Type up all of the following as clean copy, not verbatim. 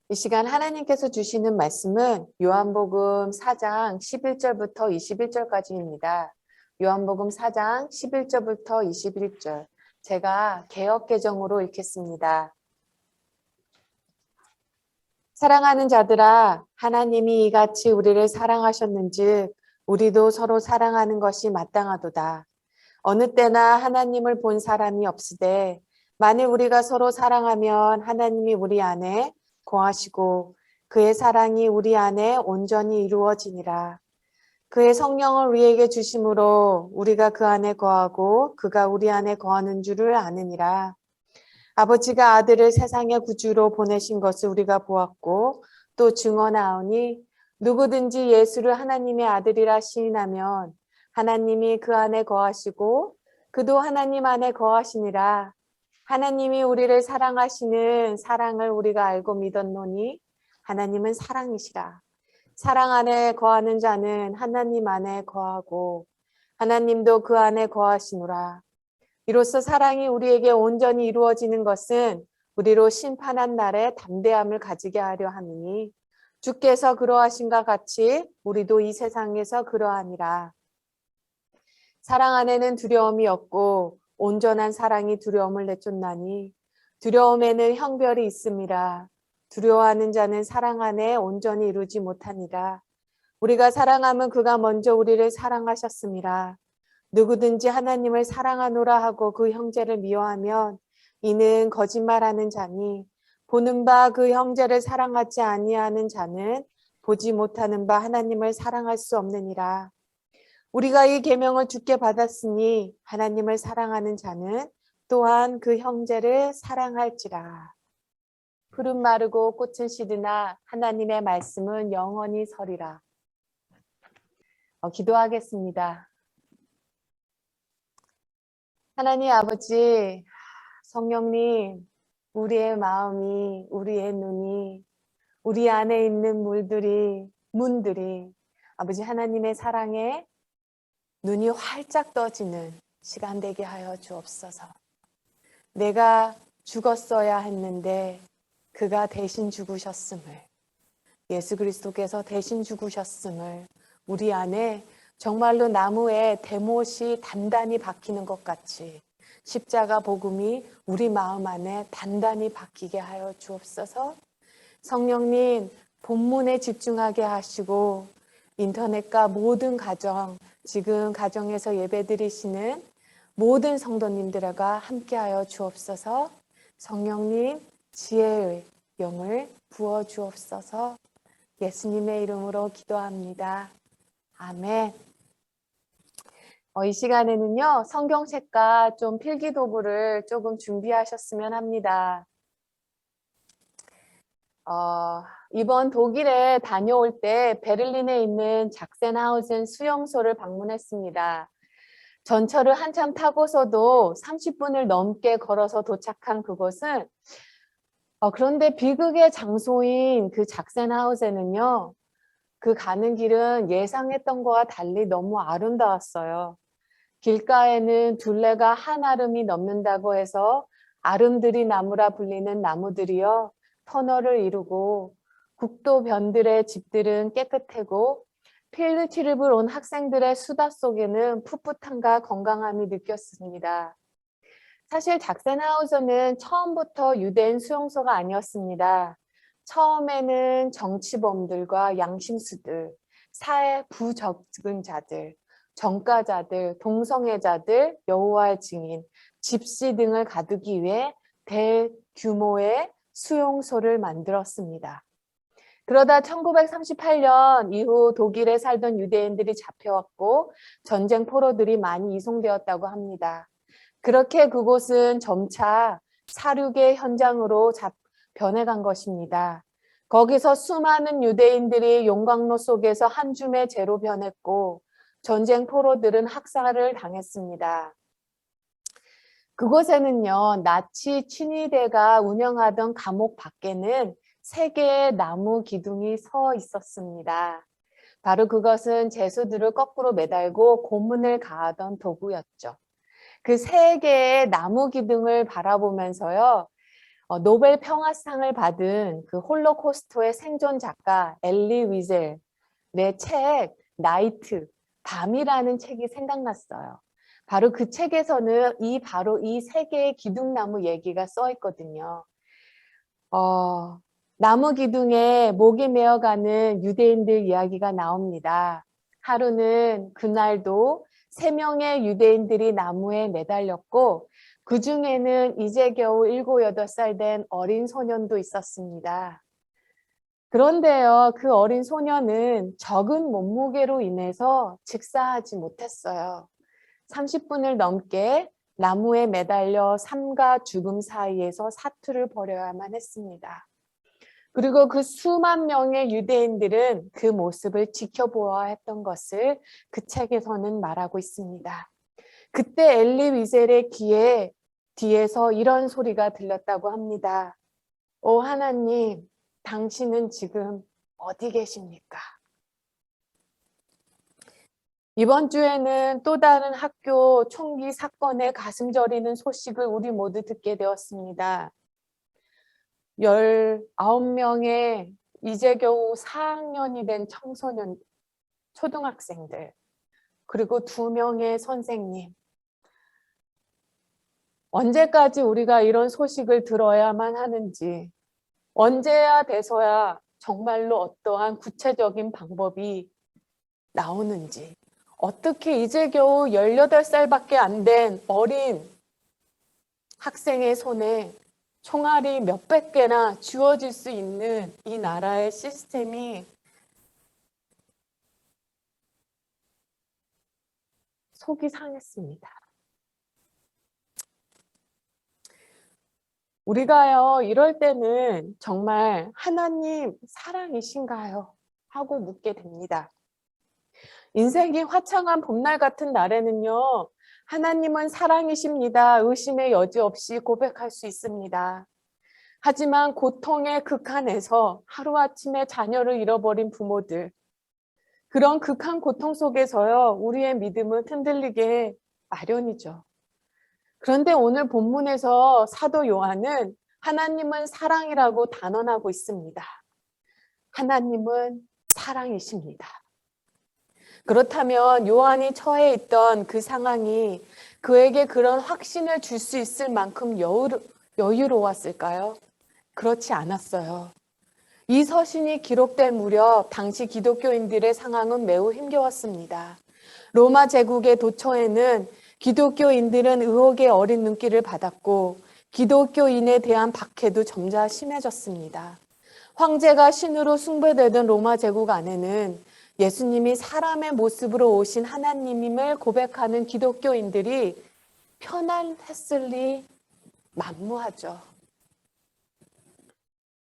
이 시간 하나님께서 주시는 말씀은 요한복음 4장 11절부터 21절까지입니다. 요한복음 4장 11절부터 21절. 제가 개역개정으로 읽겠습니다. 사랑하는 자들아, 하나님이 이같이 우리를 사랑하셨는즉 우리도 서로 사랑하는 것이 마땅하도다. 어느 때나 하나님을 본 사람이 없으되 만일 우리가 서로 사랑하면 하나님이 우리 안에 거하시고 그의 사랑이 우리 안에 온전히 이루어지니라. 그의 성령을 우리에게 주심으로 우리가 그 안에 거하고 그가 우리 안에 거하는 줄을 아느니라. 아버지가 아들을 세상의 구주로 보내신 것을 우리가 보았고 또 증언하오니 누구든지 예수를 하나님의 아들이라 시인하면 하나님이 그 안에 거하시고 그도 하나님 안에 거하시니라. 하나님이 우리를 사랑하시는 사랑을 우리가 알고 믿었노니 하나님은 사랑이시라. 사랑 안에 거하는 자는 하나님 안에 거하고 하나님도 그 안에 거하시노라. 이로써 사랑이 우리에게 온전히 이루어지는 것은 우리로 심판한 날에 담대함을 가지게 하려 함이니 주께서 그러하신과 같이 우리도 이 세상에서 그러하니라. 사랑 안에는 두려움이 없고 온전한 사랑이 두려움을 내쫓나니 두려움에는 형별이 있음이라. 두려워하는 자는 사랑 안에 온전히 이루지 못하니라. 우리가 사랑하면 그가 먼저 우리를 사랑하셨음이라. 누구든지 하나님을 사랑하노라 하고 그 형제를 미워하면 이는 거짓말하는 자니 보는 바 그 형제를 사랑하지 아니하는 자는 보지 못하는 바 하나님을 사랑할 수 없느니라. 우리가 이 계명을 주께 받았으니 하나님을 사랑하는 자는 또한 그 형제를 사랑할지라. 푸른 마르고 꽃은 시드나 하나님의 말씀은 영원히 서리라. 기도하겠습니다. 하나님 아버지, 성령님, 우리의 마음이, 우리의 눈이, 우리 안에 있는 문들이 아버지 하나님의 사랑에 눈이 활짝 떠지는 시간 되게 하여 주옵소서. 내가 죽었어야 했는데 그가 대신 죽으셨음을, 예수 그리스도께서 대신 죽으셨음을 우리 안에 정말로 나무에 대못이 단단히 박히는 것 같이 십자가 복음이 우리 마음 안에 단단히 박히게 하여 주옵소서. 성령님, 본문에 집중하게 하시고 인터넷과 모든 가정, 지금 가정에서 예배드리시는 모든 성도님들과 함께하여 주옵소서. 성령님, 지혜의 영을 부어 주옵소서. 예수님의 이름으로 기도합니다. 아멘. 이 시간에는요, 성경책과 좀 필기도구를 조금 준비하셨으면 합니다. 이번 독일에 다녀올 때 베를린에 있는 작센하우젠 수용소를 방문했습니다. 전철을 한참 타고서도 30분을 넘게 걸어서 도착한 그곳은 그런데 비극의 장소인 그 작센하우젠은요, 그 가는 길은 예상했던 것과 달리 너무 아름다웠어요. 길가에는 둘레가 한아름이 넘는다고 해서 아름드리 나무라 불리는 나무들이요 터널을 이루고 국도 변들의 집들은 깨끗하고 필드트립을 온 학생들의 수다 속에는 풋풋함과 건강함이 느꼈습니다. 사실 작센하우저는 처음부터 유대인 수용소가 아니었습니다. 처음에는 정치범들과 양심수들, 사회 부적응자들, 정가자들, 동성애자들, 여호와의 증인, 집시 등을 가두기 위해 대규모의 수용소를 만들었습니다. 그러다 1938년 이후 독일에 살던 유대인들이 잡혀왔고 전쟁 포로들이 많이 이송되었다고 합니다. 그렇게 그곳은 점차 사륙의 현장으로 변해간 것입니다. 거기서 수많은 유대인들이 용광로 속에서 한 줌의 재로 변했고 전쟁 포로들은 학살을 당했습니다. 그곳에는요, 나치 친위대가 운영하던 감옥 밖에는 3개의 나무 기둥이 서 있었습니다. 바로 그것은 죄수들을 거꾸로 매달고 고문을 가하던 도구였죠. 그 3개의 나무 기둥을 바라보면서요, 노벨 평화상을 받은 그 홀로코스트의 생존 작가 엘리 위젤의 책 나이트, 밤이라는 책이 생각났어요. 바로 그 책에서는 바로 이 세 개의 기둥나무 얘기가 써 있거든요. 나무 기둥에 목이 메어가는 유대인들 이야기가 나옵니다. 하루는 그날도 3명의 유대인들이 나무에 매달렸고 그 중에는 이제 겨우 7, 8살 된 어린 소년도 있었습니다. 그런데요, 그 어린 소년은 적은 몸무게로 인해서 직사하지 못했어요. 30분을 넘게 나무에 매달려 삶과 죽음 사이에서 사투를 벌여야만 했습니다. 그리고 그 수만 명의 유대인들은 그 모습을 지켜보아야 했던 것을 그 책에서는 말하고 있습니다. 그때 엘리 위젤의 귀에 뒤에서 이런 소리가 들렸다고 합니다. 오 하나님, 당신은 지금 어디 계십니까? 이번 주에는 또 다른 학교 총기 사건의 가슴 저리는 소식을 우리 모두 듣게 되었습니다. 19명의 이제 겨우 4학년이 된 청소년, 초등학생들, 그리고 2명의 선생님. 언제까지 우리가 이런 소식을 들어야만 하는지, 언제야 돼서야 정말로 어떠한 구체적인 방법이 나오는지, 어떻게 이제 겨우 18살밖에 안 된 어린 학생의 손에 총알이 몇백 개나 쥐어질 수 있는 이 나라의 시스템이 속이 상했습니다. 우리가요, 이럴 때는 정말 하나님 사랑이신가요? 하고 묻게 됩니다. 인생이 화창한 봄날 같은 날에는요, 하나님은 사랑이십니다. 의심의 여지 없이 고백할 수 있습니다. 하지만 고통의 극한에서 하루아침에 자녀를 잃어버린 부모들, 그런 극한 고통 속에서요, 우리의 믿음은 흔들리게 마련이죠. 그런데 오늘 본문에서 사도 요한은 하나님은 사랑이라고 단언하고 있습니다. 하나님은 사랑이십니다. 그렇다면 요한이 처해 있던 그 상황이 그에게 그런 확신을 줄 수 있을 만큼 여유로웠을까요? 그렇지 않았어요. 이 서신이 기록될 무렵 당시 기독교인들의 상황은 매우 힘겨웠습니다. 로마 제국의 도처에는 기독교인들은 의혹의 어린 눈길을 받았고 기독교인에 대한 박해도 점차 심해졌습니다. 황제가 신으로 숭배되던 로마 제국 안에는 예수님이 사람의 모습으로 오신 하나님임을 고백하는 기독교인들이 편안했을리 만무하죠.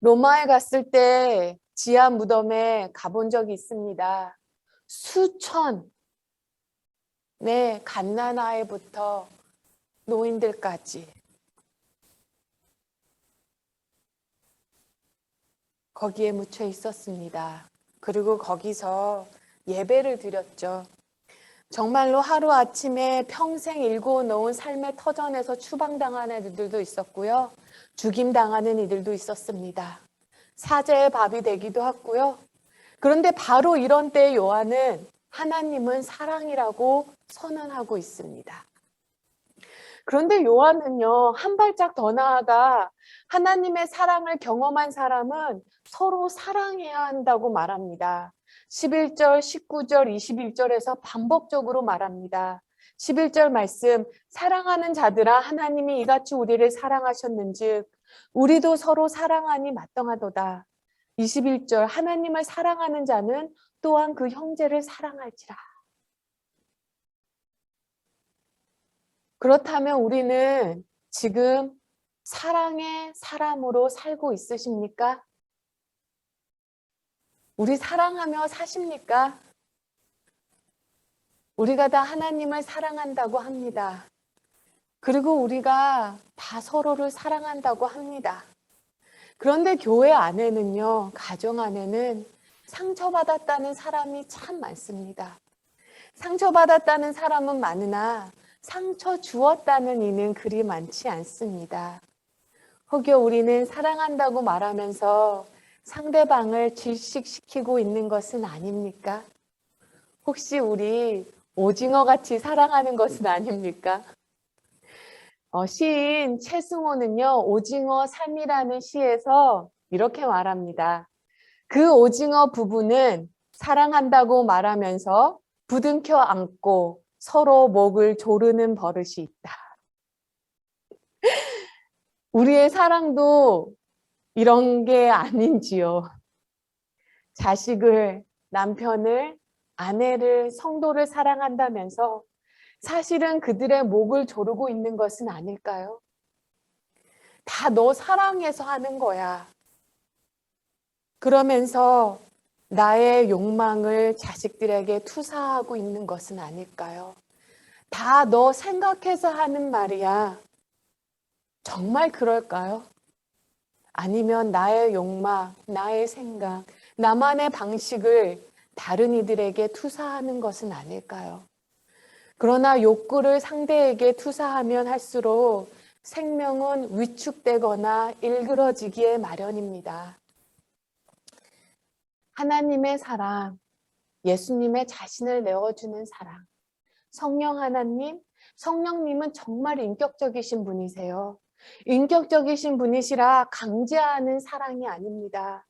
로마에 갔을 때 지하 무덤에 가본 적이 있습니다. 수천, 갓난아이부터 노인들까지 거기에 묻혀 있었습니다. 그리고 거기서 예배를 드렸죠. 정말로 하루아침에 평생 일궈놓은 삶의 터전에서 추방당하는 이들도 있었고요. 죽임당하는 이들도 있었습니다. 사제의 밥이 되기도 했고요. 그런데 바로 이런 때 요한은 하나님은 사랑이라고 선언하고 있습니다. 그런데 요한은요, 한 발짝 더 나아가 하나님의 사랑을 경험한 사람은 서로 사랑해야 한다고 말합니다. 11절, 19절, 21절에서 반복적으로 말합니다. 11절 말씀, 사랑하는 자들아 하나님이 이같이 우리를 사랑하셨는즉 우리도 서로 사랑하니 마땅하도다. 21절, 하나님을 사랑하는 자는 또한 그 형제를 사랑할지라. 그렇다면 우리는 지금 사랑의 사람으로 살고 있으십니까? 우리 사랑하며 사십니까? 우리가 다 하나님을 사랑한다고 합니다. 그리고 우리가 다 서로를 사랑한다고 합니다. 그런데 교회 안에는요, 가정 안에는 상처받았다는 사람이 참 많습니다. 상처받았다는 사람은 많으나 상처 주었다는 이는 그리 많지 않습니다. 혹여 우리는 사랑한다고 말하면서 상대방을 질식시키고 있는 것은 아닙니까? 혹시 우리 오징어 같이 사랑하는 것은 아닙니까? 시인 최승호는요, 오징어 3이라는 시에서 이렇게 말합니다. 그 오징어 부부는 사랑한다고 말하면서 부둥켜 안고 서로 목을 조르는 버릇이 있다. 우리의 사랑도 이런 게 아닌지요. 자식을, 남편을, 아내를, 성도를 사랑한다면서 사실은 그들의 목을 조르고 있는 것은 아닐까요? 다 너 사랑해서 하는 거야. 그러면서 나의 욕망을 자식들에게 투사하고 있는 것은 아닐까요? 다 너 생각해서 하는 말이야. 정말 그럴까요? 아니면 나의 욕망, 나의 생각, 나만의 방식을 다른 이들에게 투사하는 것은 아닐까요? 그러나 욕구를 상대에게 투사하면 할수록 생명은 위축되거나 일그러지기에 마련입니다. 하나님의 사랑, 예수님의 자신을 내어주는 사랑, 성령 하나님, 성령님은 정말 인격적이신 분이세요. 인격적이신 분이시라 강제하는 사랑이 아닙니다.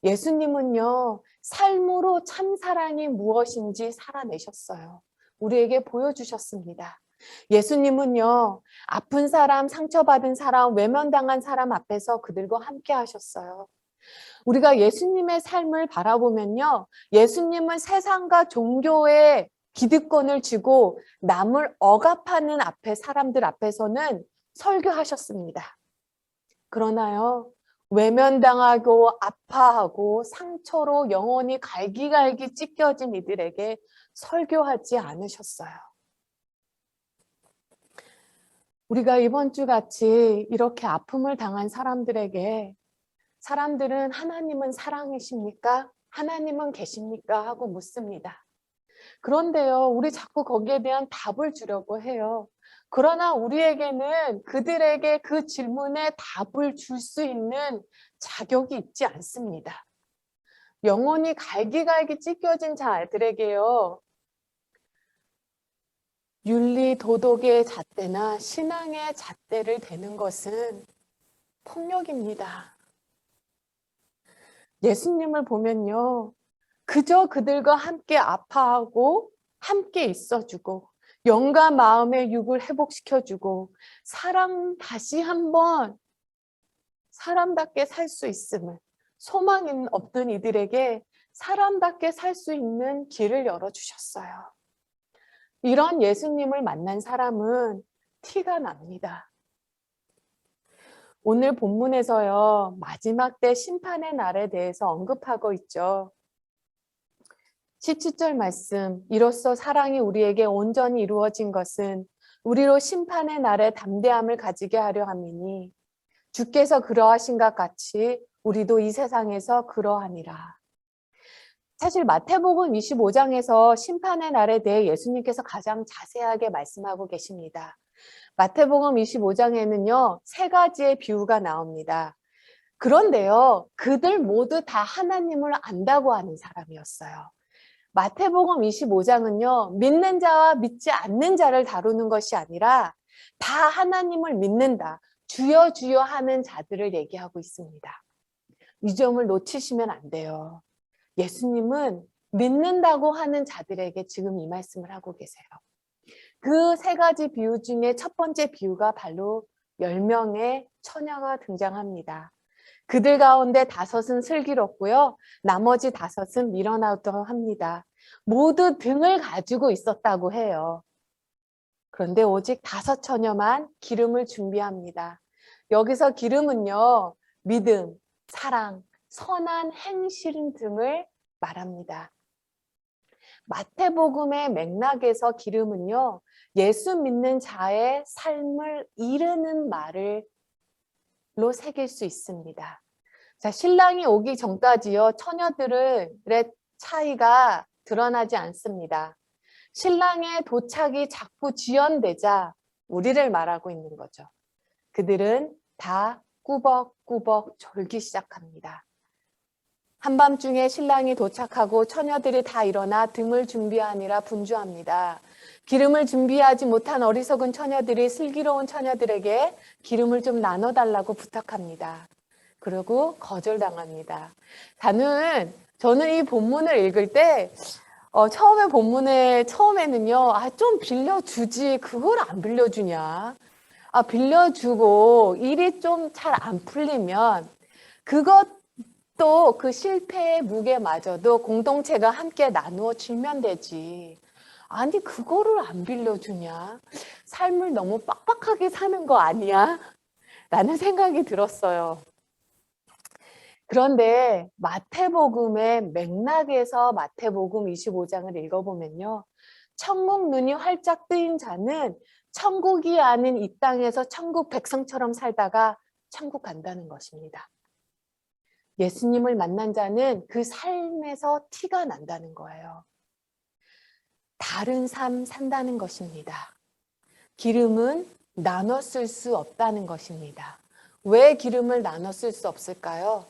예수님은요, 삶으로 참 사랑이 무엇인지 살아내셨어요. 우리에게 보여주셨습니다. 예수님은요, 아픈 사람, 상처받은 사람, 외면당한 사람 앞에서 그들과 함께 하셨어요. 우리가 예수님의 삶을 바라보면요, 예수님은 세상과 종교의 기득권을 쥐고 남을 억압하는 사람들 앞에서는 설교하셨습니다. 그러나요, 외면당하고 아파하고 상처로 영혼이 갈기갈기 찢겨진 이들에게 설교하지 않으셨어요. 우리가 이번 주 같이 이렇게 아픔을 당한 사람들에게 사람들은 하나님은 사랑이십니까? 하나님은 계십니까? 하고 묻습니다. 그런데요, 우리 자꾸 거기에 대한 답을 주려고 해요. 그러나 우리에게는 그들에게 그 질문에 답을 줄 수 있는 자격이 있지 않습니다. 영혼이 갈기갈기 찢겨진 자들에게요, 윤리, 도덕의 잣대나 신앙의 잣대를 대는 것은 폭력입니다. 예수님을 보면요, 그저 그들과 함께 아파하고 함께 있어주고 영과 마음의 육을 회복시켜주고 다시 한번 사람답게 살 수 있음을, 소망이 없던 이들에게 사람답게 살 수 있는 길을 열어주셨어요. 이런 예수님을 만난 사람은 티가 납니다. 오늘 본문에서요, 마지막 때 심판의 날에 대해서 언급하고 있죠. 17절 말씀, 이로써 사랑이 우리에게 온전히 이루어진 것은 우리로 심판의 날에 담대함을 가지게 하려 함이니 주께서 그러하신 것 같이 우리도 이 세상에서 그러하니라. 사실 마태복음 25장에서 심판의 날에 대해 예수님께서 가장 자세하게 말씀하고 계십니다. 마태복음 25장에는요, 3가지의 비유가 나옵니다. 그런데요, 그들 모두 다 하나님을 안다고 하는 사람이었어요. 마태복음 25장은요, 믿는 자와 믿지 않는 자를 다루는 것이 아니라 다 하나님을 믿는다, 주여 주여 하는 자들을 얘기하고 있습니다. 이 점을 놓치시면 안 돼요. 예수님은 믿는다고 하는 자들에게 지금 이 말씀을 하고 계세요. 그 3가지 비유 중에 첫 번째 비유가 바로 10명의 처녀가 등장합니다. 그들 가운데 5은 슬기롭고요. 나머지 5은 밀어나오다고 합니다. 모두 등을 가지고 있었다고 해요. 그런데 오직 5 처녀만 기름을 준비합니다. 여기서 기름은요, 믿음, 사랑, 선한 행실 등을 말합니다. 마태복음의 맥락에서 기름은요, 예수 믿는 자의 삶을 이르는 말로 새길 수 있습니다. 자, 신랑이 오기 전까지요, 처녀들의 차이가 드러나지 않습니다. 신랑의 도착이 자꾸 지연되자 우리를 말하고 있는 거죠. 그들은 다 꾸벅꾸벅 졸기 시작합니다. 한밤중에 신랑이 도착하고 처녀들이 다 일어나 등을 준비하느라 분주합니다. 기름을 준비하지 못한 어리석은 처녀들이 슬기로운 처녀들에게 기름을 좀 나눠달라고 부탁합니다. 그리고 거절당합니다. 저는 이 본문을 읽을 때 처음에는요, 좀 빌려주지, 그걸 안 빌려주냐. 빌려주고 일이 좀 잘 안 풀리면 그것도 그 실패의 무게마저도 공동체가 함께 나누어 주면 되지. 아니, 그거를 안 빌려주냐? 삶을 너무 빡빡하게 사는 거 아니야? 라는 생각이 들었어요. 그런데 마태복음의 맥락에서 마태복음 25장을 읽어보면요. 천국 눈이 활짝 뜨인 자는 천국이 아닌 이 땅에서 천국 백성처럼 살다가 천국 간다는 것입니다. 예수님을 만난 자는 그 삶에서 티가 난다는 거예요. 다른 삶 산다는 것입니다. 기름은 나눠 쓸 수 없다는 것입니다. 왜 기름을 나눠 쓸 수 없을까요?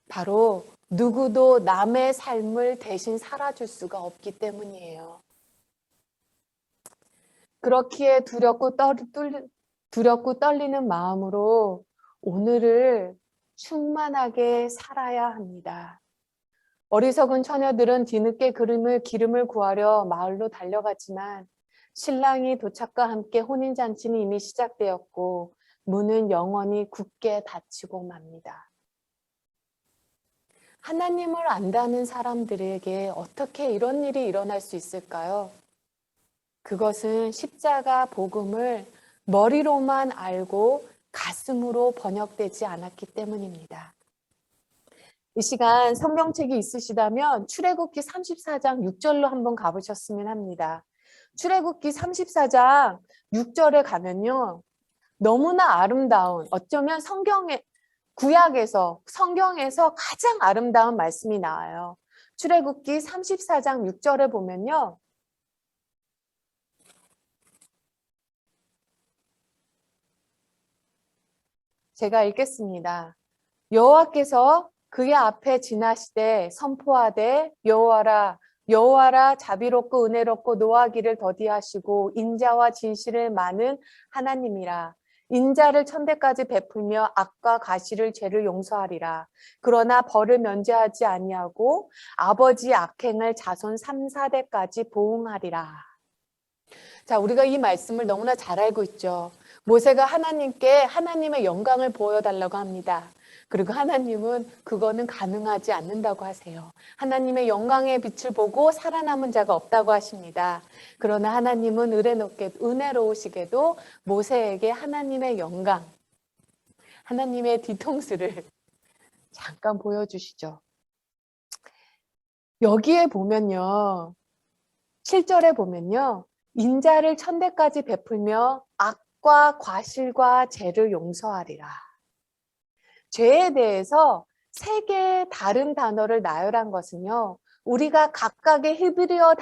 바로 누구도 남의 삶을 대신 살아줄 수가 없기 때문이에요. 그렇기에 두렵고 떨리는 마음으로 오늘을 충만하게 살아야 합니다. 어리석은 처녀들은 뒤늦게 기름을 구하려 마을로 달려갔지만 신랑이 도착과 함께 혼인잔치는 이미 시작되었고 문은 영원히 굳게 닫히고 맙니다. 하나님을 안다는 사람들에게 어떻게 이런 일이 일어날 수 있을까요? 그것은 십자가 복음을 머리로만 알고 가슴으로 번역되지 않았기 때문입니다. 이 시간 성경책이 있으시다면 출애굽기 34장 6절로 한번 가보셨으면 합니다. 출애굽기 34장 6절에 가면요. 너무나 아름다운, 어쩌면 성경에서 가장 아름다운 말씀이 나와요. 출애굽기 34장 6절에 보면요. 제가 읽겠습니다. 여호와께서 그의 앞에 지나시되 선포하되 여호와라 자비롭고 은혜롭고 노하기를 더디하시고 인자와 진실을 많은 하나님이라. 인자를 천대까지 베풀며 악과 가시를 죄를 용서하리라. 그러나 벌을 면제하지 아니하고 아버지 악행을 자손 3, 4대까지 보응하리라. 자, 우리가 이 말씀을 너무나 잘 알고 있죠. 모세가 하나님께 하나님의 영광을 보여달라고 합니다. 그리고 하나님은 그거는 가능하지 않는다고 하세요. 하나님의 영광의 빛을 보고 살아남은 자가 없다고 하십니다. 그러나 하나님은 은혜로우시게도 모세에게 하나님의 영광, 하나님의 뒤통수를 잠깐 보여주시죠. 여기에 보면요. 7절에 보면요. 인자를 천대까지 베풀며 악과 과실과 죄를 용서하리라. 죄에 대해서 세 개의 다른 단어를 나열한 것은요. 우리가 각각의 히브리어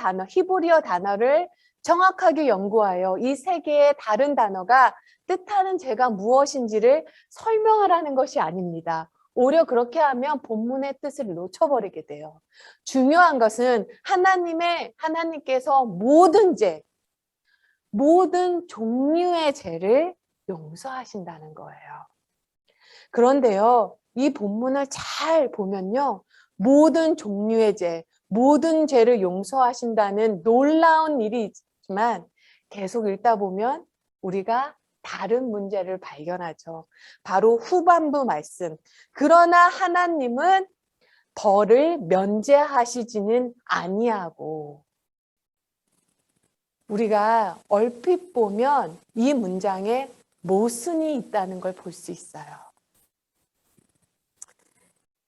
단어를 정확하게 연구하여 이 세 개의 다른 단어가 뜻하는 죄가 무엇인지를 설명하라는 것이 아닙니다. 오히려 그렇게 하면 본문의 뜻을 놓쳐버리게 돼요. 중요한 것은 하나님께서 모든 종류의 죄를 용서하신다는 거예요. 그런데요, 이 본문을 잘 보면요, 모든 종류의 모든 죄를 용서하신다는 놀라운 일이 있지만 계속 읽다 보면 우리가 다른 문제를 발견하죠. 바로 후반부 말씀. 그러나 하나님은 벌을 면제하시지는 아니하고. 우리가 얼핏 보면 이 문장에 모순이 있다는 걸 볼 수 있어요.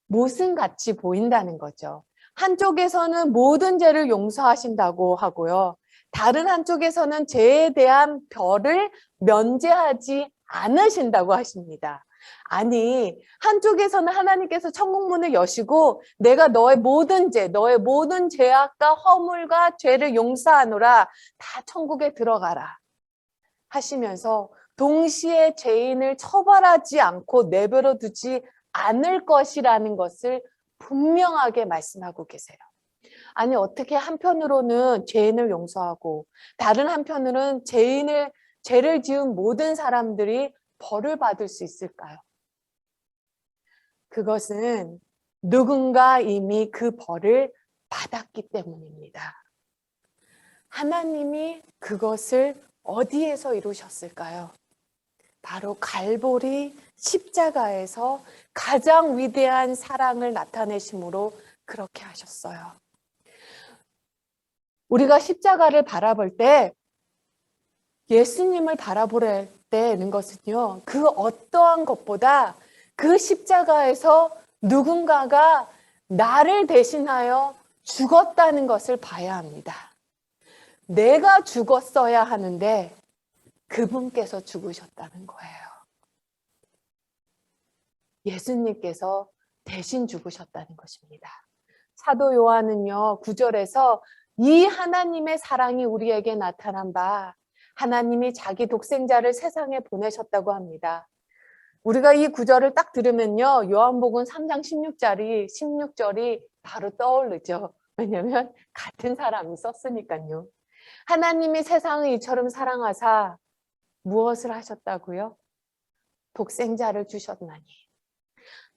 모순같이 보인다는 거죠. 한쪽에서는 모든 죄를 용서하신다고 하고요. 다른 한쪽에서는 죄에 대한 벌을 면제하지 않으신다고 하십니다. 아니, 한쪽에서는 하나님께서 천국문을 여시고 내가 너의 모든 죄악과 허물과 죄를 용서하노라, 다 천국에 들어가라 하시면서 동시에 죄인을 처벌하지 않고 내버려 두지 않을 것이라는 것을 분명하게 말씀하고 계세요. 아니, 어떻게 한편으로는 죄인을 용서하고 다른 한편으로는 죄를 지은 모든 사람들이 벌을 받을 수 있을까요? 그것은 누군가 이미 그 벌을 받았기 때문입니다. 하나님이 그것을 어디에서 이루셨을까요? 바로 갈보리 십자가에서 가장 위대한 사랑을 나타내심으로 그렇게 하셨어요. 우리가 십자가를 바라볼 때, 예수님을 바라볼 때는 것은요, 그 어떠한 것보다 그 십자가에서 누군가가 나를 대신하여 죽었다는 것을 봐야 합니다. 내가 죽었어야 하는데 그분께서 죽으셨다는 거예요. 예수님께서 대신 죽으셨다는 것입니다. 사도 요한은요, 9절에서 이 하나님의 사랑이 우리에게 나타난 바 하나님이 자기 독생자를 세상에 보내셨다고 합니다. 우리가 이 구절을 딱 들으면요, 요한복음 3장 16절이 바로 떠오르죠. 왜냐하면 같은 사람이 썼으니까요. 하나님이 세상을 이처럼 사랑하사 무엇을 하셨다고요? 독생자를 주셨나니.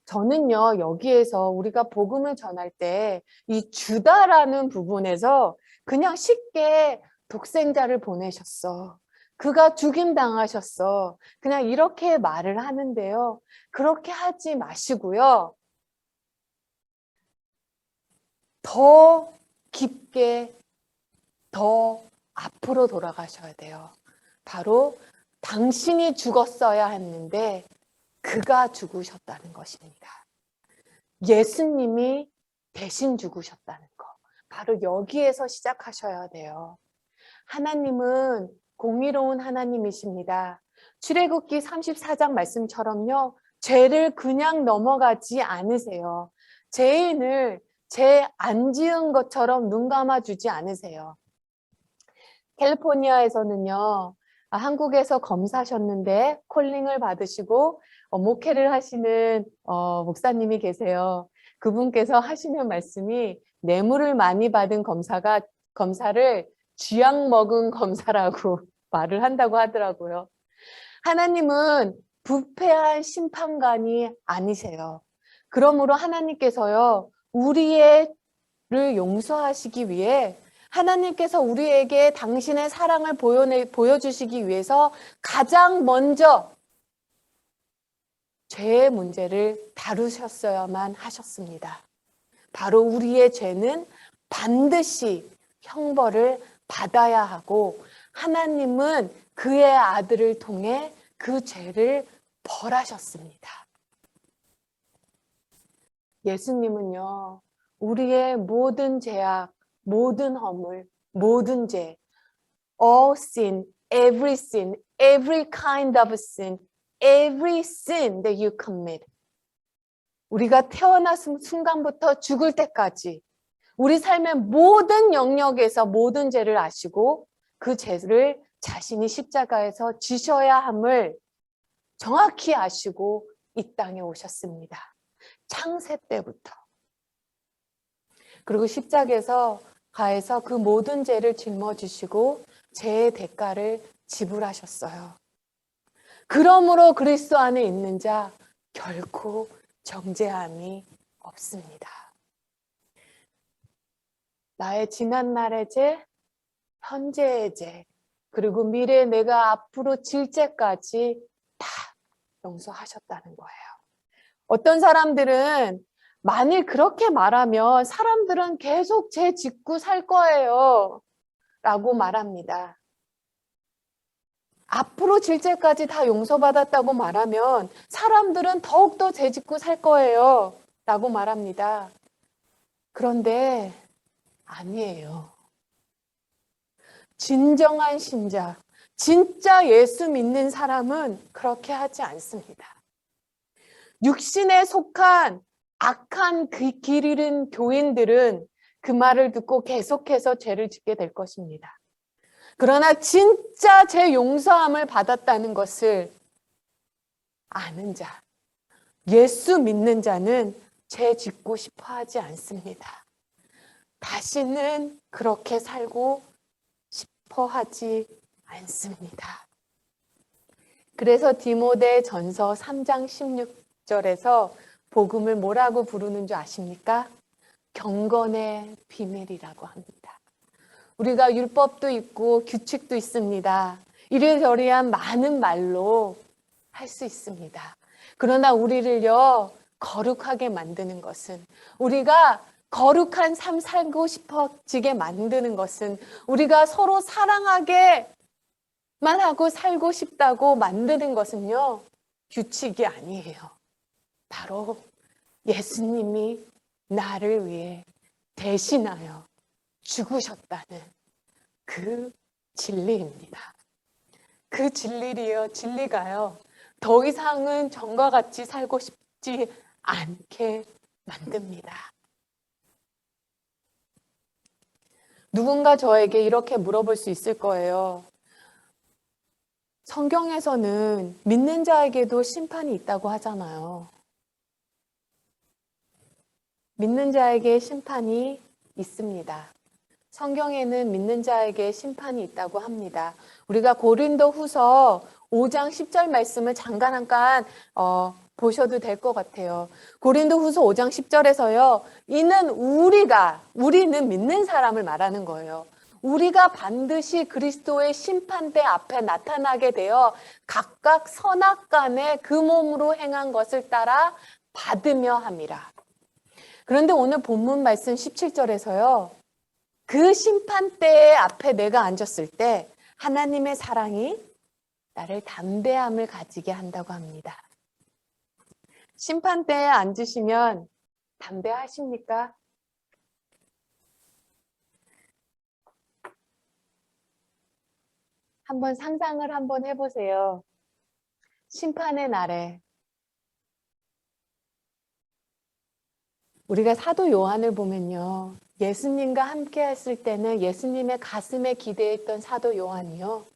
저는요, 여기에서 우리가 복음을 전할 때 이 주다라는 부분에서 그냥 쉽게 독생자를 보내셨어. 그가 죽임당하셨어. 그냥 이렇게 말을 하는데요. 그렇게 하지 마시고요. 더 깊게, 더 앞으로 돌아가셔야 돼요. 바로 당신이 죽었어야 했는데 그가 죽으셨다는 것입니다. 예수님이 대신 죽으셨다는 거. 바로 여기에서 시작하셔야 돼요. 하나님은 공의로운 하나님이십니다. 출애굽기 34장 말씀처럼요. 죄를 그냥 넘어가지 않으세요. 죄인을 죄 안 지은 것처럼 눈 감아주지 않으세요. 캘리포니아에서는요. 한국에서 검사셨는데 콜링을 받으시고 목회를 하시는 목사님이 계세요. 그분께서 하시는 말씀이 뇌물을 많이 받은 검사를 쥐약 먹은 검사라고 말을 한다고 하더라고요. 하나님은 부패한 심판관이 아니세요. 그러므로 하나님께서요, 우리를 용서하시기 위해 하나님께서 우리에게 당신의 사랑을 보여주시기 위해서 가장 먼저 죄의 문제를 다루셨어야만 하셨습니다. 바로 우리의 죄는 반드시 형벌을 받아야 하고 하나님은 그의 아들을 통해 그 죄를 벌하셨습니다. 예수님은요, 우리의 모든 죄악, 모든 허물, 모든 죄, all sin, every kind of sin, every sin that you commit. 우리가 태어난 순간부터 죽을 때까지 우리 삶의 모든 영역에서 모든 죄를 아시고 그 죄를 자신이 십자가에서 지셔야 함을 정확히 아시고 이 땅에 오셨습니다. 창세 때부터. 그리고 십자가에서 가에서 그 모든 죄를 짊어지시고 죄의 대가를 지불하셨어요. 그러므로 그리스도 안에 있는 자 결코 정죄함이 없습니다. 나의 지난날의 죄, 현재의 죄, 그리고 미래에 내가 앞으로 질 죄까지 다 용서하셨다는 거예요. 어떤 사람들은 만일 그렇게 말하면 사람들은 계속 죄 짓고 살 거예요 라고 말합니다. 앞으로 질 죄까지 다 용서받았다고 말하면 사람들은 더욱더 죄 짓고 살 거예요 라고 말합니다. 그런데 아니에요. 진정한 신자, 진짜 예수 믿는 사람은 그렇게 하지 않습니다. 육신에 속한 악한 그 길 잃은 교인들은 그 말을 듣고 계속해서 죄를 짓게 될 것입니다. 그러나 진짜 제 용서함을 받았다는 것을 아는 자, 예수 믿는 자는 죄 짓고 싶어 하지 않습니다. 다시는 그렇게 살고 싶어 하지 않습니다. 그래서 디모데 전서 3장 16절에서 복음을 뭐라고 부르는 줄 아십니까? 경건의 비밀이라고 합니다. 우리가 율법도 있고 규칙도 있습니다. 이래저래한 많은 말로 할 수 있습니다. 그러나 우리를요, 거룩하게 만드는 것은, 우리가 거룩한 삶 살고 싶어지게 만드는 것은, 우리가 서로 사랑하게만 하고 살고 싶다고 만드는 것은요, 규칙이 아니에요. 바로 예수님이 나를 위해 대신하여 죽으셨다는 그 진리입니다. 그 진리가요, 더 이상은 전과 같이 살고 싶지 않게 만듭니다. 누군가 저에게 이렇게 물어볼 수 있을 거예요. 성경에서는 믿는 자에게도 심판이 있다고 하잖아요. 믿는 자에게 심판이 있습니다. 성경에는 믿는 자에게 심판이 있다고 합니다. 우리가 고린도 후서 5장 10절 말씀을 잠깐 보셔도 될 것 같아요. 고린도 후서 5장 10절에서요. 이는 우리는 믿는 사람을 말하는 거예요. 우리가 반드시 그리스도의 심판대 앞에 나타나게 되어 각각 선악간에 그 몸으로 행한 것을 따라 받으며 함이라. 그런데 오늘 본문 말씀 17절에서요. 그 심판대의 앞에 내가 앉았을 때 하나님의 사랑이 나를 담대함을 가지게 한다고 합니다. 심판대에 앉으시면 담대하십니까? 한번 상상을 한번 해보세요. 심판의 날에 우리가 사도 요한을 보면요. 예수님과 함께 했을 때는 예수님의 가슴에 기대했던 사도 요한이요.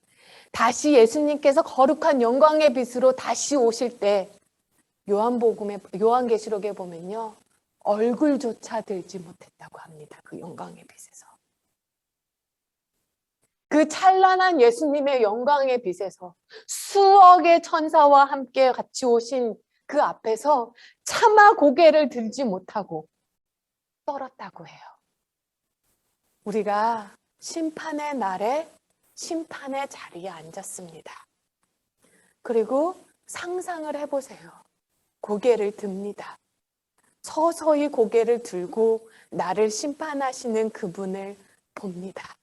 다시 예수님께서 거룩한 영광의 빛으로 다시 오실 때 요한계시록에 보면요. 얼굴조차 들지 못했다고 합니다. 그 영광의 빛에서. 그 찬란한 예수님의 영광의 빛에서 수억의 천사와 함께 같이 오신 그 앞에서 차마 고개를 들지 못하고 떨었다고 해요. 우리가 심판의 날에 심판의 자리에 앉았습니다. 그리고 상상을 해보세요. 고개를 듭니다. 서서히 고개를 들고 나를 심판하시는 그분을 봅니다.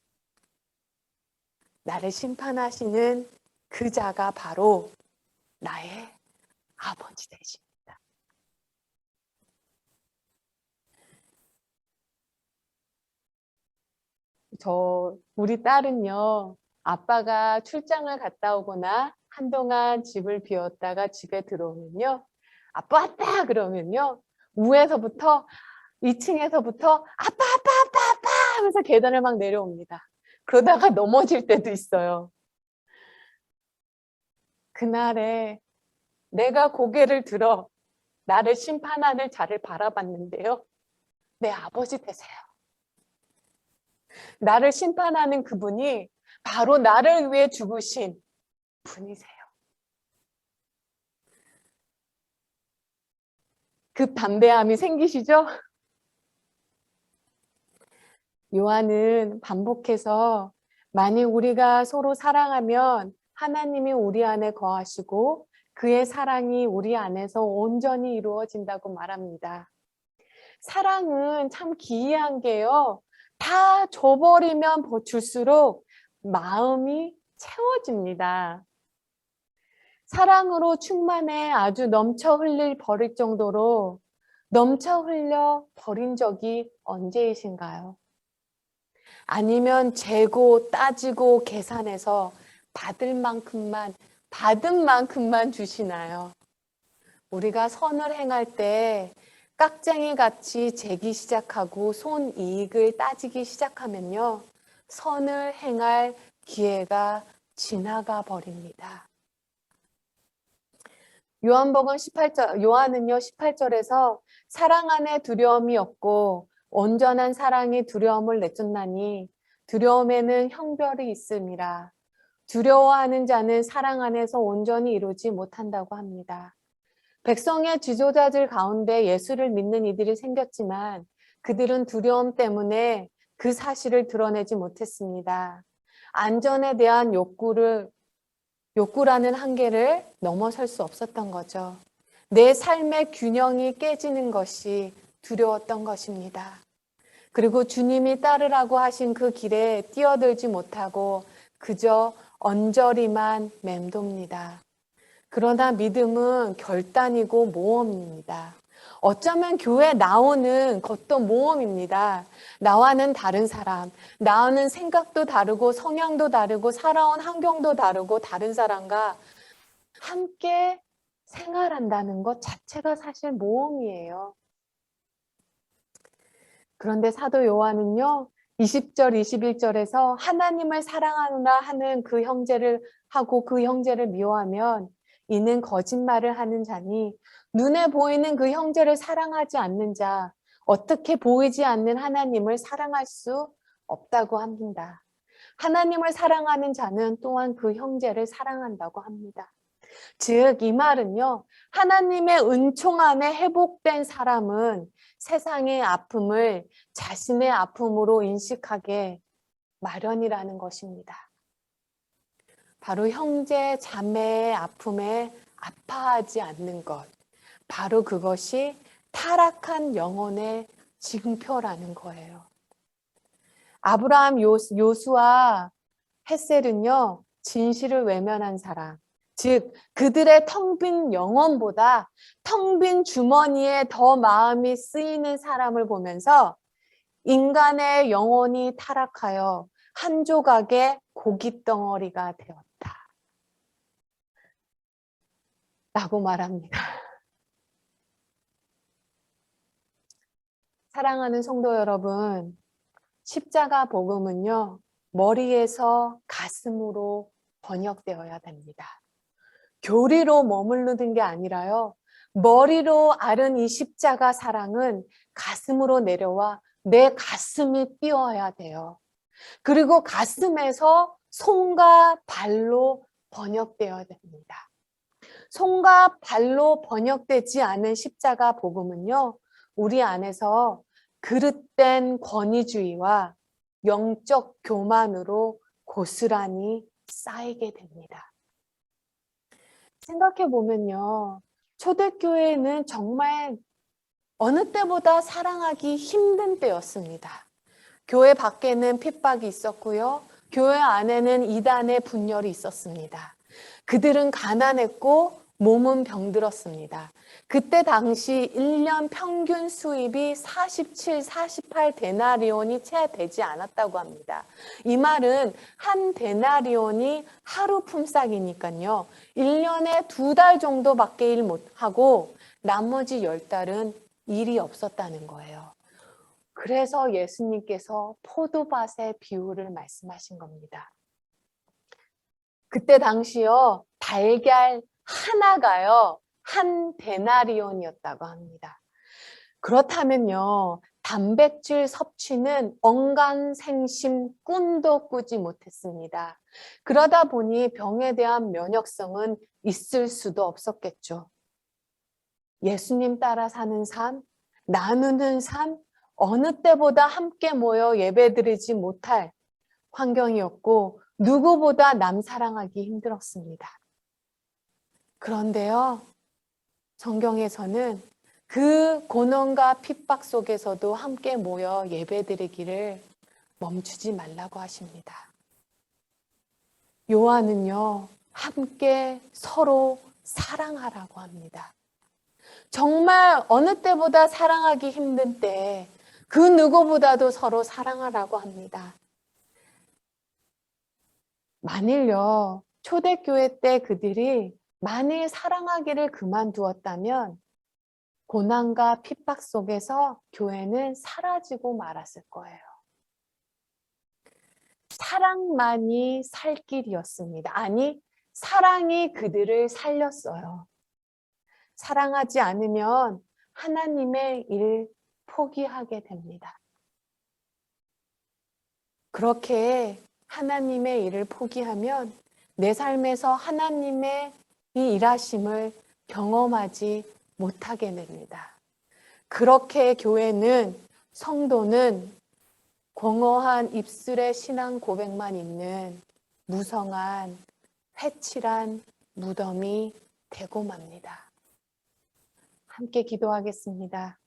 나를 심판하시는 그 자가 바로 나의 아버지 되십니다. 우리 딸은요, 아빠가 출장을 갔다 오거나 한동안 집을 비웠다가 집에 들어오면요, 아빠 왔다 그러면요, 2층에서부터 아빠 하면서 계단을 막 내려옵니다. 그러다가 넘어질 때도 있어요. 그날에 내가 고개를 들어 나를 심판하는 자를 바라봤는데요, 내 아버지 되세요. 나를 심판하는 그분이 바로 나를 위해 죽으신 분이세요. 그 담대함이 생기시죠? 요한은 반복해서 만일 우리가 서로 사랑하면 하나님이 우리 안에 거하시고 그의 사랑이 우리 안에서 온전히 이루어진다고 말합니다. 사랑은 참 기이한 게요. 다 줘버리면 줄수록 마음이 채워집니다. 사랑으로 충만해 아주 넘쳐 흘릴 버릴 정도로 넘쳐 흘려 버린 적이 언제이신가요? 아니면 재고 따지고 계산해서 받은 만큼만 주시나요? 우리가 선을 행할 때 깍쟁이 같이 재기 시작하고 손이익을 따지기 시작하면요. 선을 행할 기회가 지나가 버립니다. 요한은요 18절에서 사랑 안에 두려움이 없고 온전한 사랑이 두려움을 내쫓나니 두려움에는 형별이 있음이라. 두려워하는 자는 사랑 안에서 온전히 이루지 못한다고 합니다. 백성의 지도자들 가운데 예수를 믿는 이들이 생겼지만 그들은 두려움 때문에 그 사실을 드러내지 못했습니다. 안전에 대한 욕구라는 한계를 넘어설 수 없었던 거죠. 내 삶의 균형이 깨지는 것이 두려웠던 것입니다. 그리고 주님이 따르라고 하신 그 길에 뛰어들지 못하고 그저 언저리만 맴돕니다. 그러나 믿음은 결단이고 모험입니다. 어쩌면 교회 나오는 것도 모험입니다. 나와는 다른 사람, 나와는 생각도 다르고 성향도 다르고 살아온 환경도 다르고 다른 사람과 함께 생활한다는 것 자체가 사실 모험이에요. 그런데 사도 요한은요, 20절, 21절에서 하나님을 사랑하노라 하는 그 형제를 하고 그 형제를 미워하면 이는 거짓말을 하는 자니 눈에 보이는 그 형제를 사랑하지 않는 자, 어떻게 보이지 않는 하나님을 사랑할 수 없다고 합니다. 하나님을 사랑하는 자는 또한 그 형제를 사랑한다고 합니다. 즉, 이 말은요, 하나님의 은총 안에 회복된 사람은 세상의 아픔을 자신의 아픔으로 인식하게 마련이라는 것입니다. 바로 형제, 자매의 아픔에 아파하지 않는 것. 바로 그것이 타락한 영혼의 징표라는 거예요. 아브라함, 요수와 헷셀은요, 진실을 외면한 사람. 즉 그들의 텅 빈 영혼보다 텅 빈 주머니에 더 마음이 쓰이는 사람을 보면서 인간의 영혼이 타락하여 한 조각의 고깃덩어리가 되었다. 라고 말합니다. 사랑하는 성도 여러분, 십자가 복음은요, 머리에서 가슴으로 번역되어야 됩니다. 교리로 머무르는 게 아니라요. 머리로 앓은 이 십자가 사랑은 가슴으로 내려와 내 가슴이 뛰어야 돼요. 그리고 가슴에서 손과 발로 번역되어야 됩니다. 손과 발로 번역되지 않은 십자가 복음은요. 우리 안에서 그릇된 권위주의와 영적 교만으로 고스란히 쌓이게 됩니다. 생각해 보면요. 초대교회는 정말 어느 때보다 사랑하기 힘든 때였습니다. 교회 밖에는 핍박이 있었고요. 교회 안에는 이단의 분열이 있었습니다. 그들은 가난했고 몸은 병들었습니다. 그때 당시 1년 평균 수입이 47, 48 데나리온이 채 되지 않았다고 합니다. 이 말은 한 데나리온이 하루 품삯이니까요. 1년에 2달 정도밖에 일 못하고 나머지 10달은 일이 없었다는 거예요. 그래서 예수님께서 포도밭의 비유를 말씀하신 겁니다. 그때 당시요, 달걀 하나가요, 한 데나리온이었다고 합니다. 그렇다면요, 단백질 섭취는 언간생심 꿈도 꾸지 못했습니다. 그러다 보니 병에 대한 면역성은 있을 수도 없었겠죠. 예수님 따라 사는 삶, 나누는 삶, 어느 때보다 함께 모여 예배드리지 못할 환경이었고 누구보다 남 사랑하기 힘들었습니다. 그런데요, 성경에서는 그 고난과 핍박 속에서도 함께 모여 예배드리기를 멈추지 말라고 하십니다. 요한은요, 함께 서로 사랑하라고 합니다. 정말 어느 때보다 사랑하기 힘든 때 그 누구보다도 서로 사랑하라고 합니다. 만일요, 초대교회 때 그들이 만일 사랑하기를 그만두었다면 고난과 핍박 속에서 교회는 사라지고 말았을 거예요. 사랑만이 살 길이었습니다. 아니, 사랑이 그들을 살렸어요. 사랑하지 않으면 하나님의 일 포기하게 됩니다. 그렇게 하나님의 일을 포기하면 내 삶에서 하나님의 이 일하심을 경험하지 못하게 됩니다. 그렇게 교회는, 성도는 공허한 입술의 신앙 고백만 있는 무성한 회칠한 무덤이 되고 맙니다. 함께 기도하겠습니다.